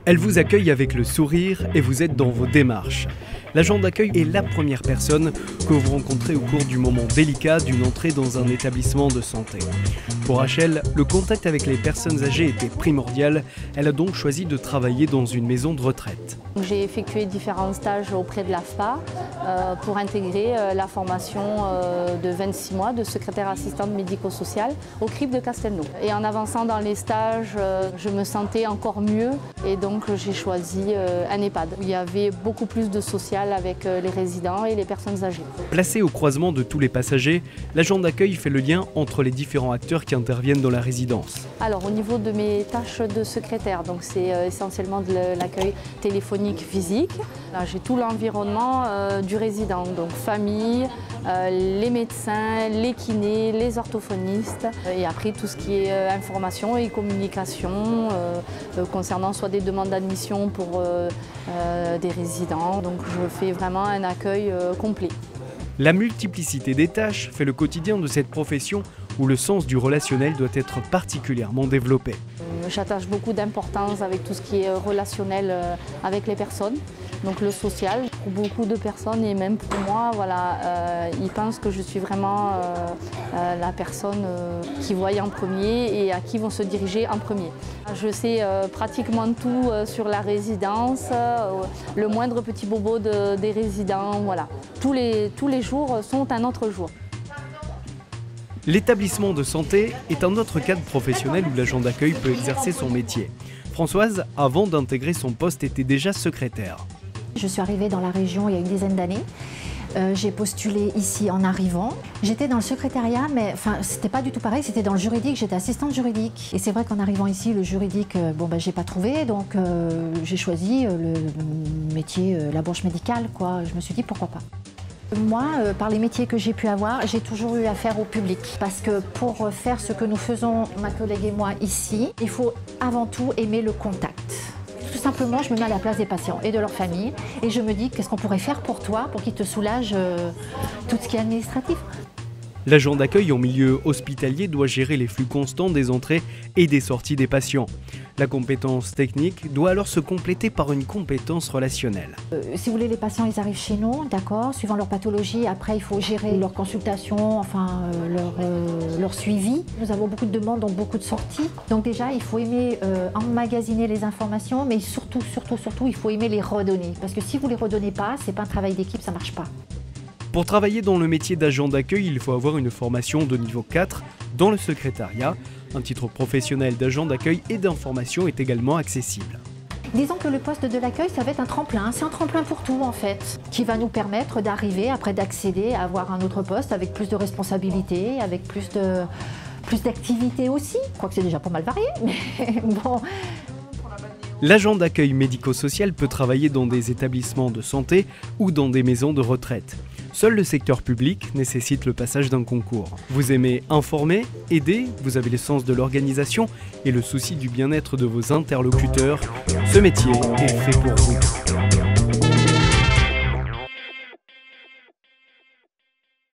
Elle vous accueille avec le sourire et vous êtes dans vos démarches. L'agent d'accueil est la première personne que vous rencontrez au cours du moment délicat d'une entrée dans un établissement de santé. Pour Rachel, le contact avec les personnes âgées était primordial. Elle a donc choisi de travailler dans une maison de retraite. J'ai effectué différents stages auprès de l'AFPA pour intégrer la formation de 26 mois de secrétaire assistante médico-sociale au CRIP de Castelnau. Et en avançant dans les stages, je me sentais encore mieux et donc j'ai choisi un EHPAD où il y avait beaucoup plus de social avec les résidents et les personnes âgées. Placé au croisement de tous les passagers, l'agent d'accueil fait le lien entre les différents acteurs qui interviennent dans la résidence. Alors au niveau de mes tâches de secrétaire, donc c'est essentiellement de l'accueil téléphonique physique. Là, j'ai tout l'environnement du résident, donc famille, les médecins, les kinés, les orthophonistes et après tout ce qui est information et communication concernant soit des demandes d'admission pour des résidents. Donc je fais vraiment un accueil complet. La multiplicité des tâches fait le quotidien de cette profession où le sens du relationnel doit être particulièrement développé. J'attache beaucoup d'importance avec tout ce qui est relationnel avec les personnes, donc le social. Pour beaucoup de personnes et même pour moi, voilà, ils pensent que je suis vraiment la personne qui voit en premier et à qui vont se diriger en premier. Je sais pratiquement tout sur la résidence, le moindre petit bobo des résidents, voilà. Tous les jours sont un autre jour. L'établissement de santé est un autre cadre professionnel où l'agent d'accueil peut exercer son métier. Françoise, avant d'intégrer son poste, était déjà secrétaire. Je suis arrivée dans la région il y a une dizaine d'années. J'ai postulé ici en arrivant. J'étais dans le secrétariat, mais c'était pas du tout pareil, c'était dans le juridique, j'étais assistante juridique. Et c'est vrai qu'en arrivant ici, le juridique, j'ai pas trouvé, donc j'ai choisi le métier, la branche médicale, quoi. Je me suis dit pourquoi pas. Moi, par les métiers que j'ai pu avoir, j'ai toujours eu affaire au public. Parce que pour faire ce que nous faisons, ma collègue et moi ici, il faut avant tout aimer le contact. Tout simplement, je me mets à la place des patients et de leur famille et je me dis qu'est-ce qu'on pourrait faire pour toi, pour qu'ils te soulagent tout ce qui est administratif. L'agent d'accueil en milieu hospitalier doit gérer les flux constants des entrées et des sorties des patients. La compétence technique doit alors se compléter par une compétence relationnelle. Si vous voulez, les patients, ils arrivent chez nous, d'accord, suivant leur pathologie. Après, il faut gérer leur consultation, leur suivi. Nous avons beaucoup de demandes, donc beaucoup de sorties. Donc déjà, il faut aimer emmagasiner les informations, mais surtout, il faut aimer les redonner. Parce que si vous ne les redonnez pas, ce n'est pas un travail d'équipe, ça ne marche pas. Pour travailler dans le métier d'agent d'accueil, il faut avoir une formation de niveau 4 dans le secrétariat. Un titre professionnel d'agent d'accueil et d'information est également accessible. Disons que le poste de l'accueil, ça va être un tremplin. C'est un tremplin pour tout, en fait, qui va nous permettre d'arriver, après d'accéder à avoir un autre poste avec plus de responsabilités, avec plus d'activités aussi. Je crois que c'est déjà pas mal varié, mais bon. L'agent d'accueil médico-social peut travailler dans des établissements de santé ou dans des maisons de retraite. Seul le secteur public nécessite le passage d'un concours. Vous aimez informer, aider, vous avez le sens de l'organisation et le souci du bien-être de vos interlocuteurs. Ce métier est fait pour vous.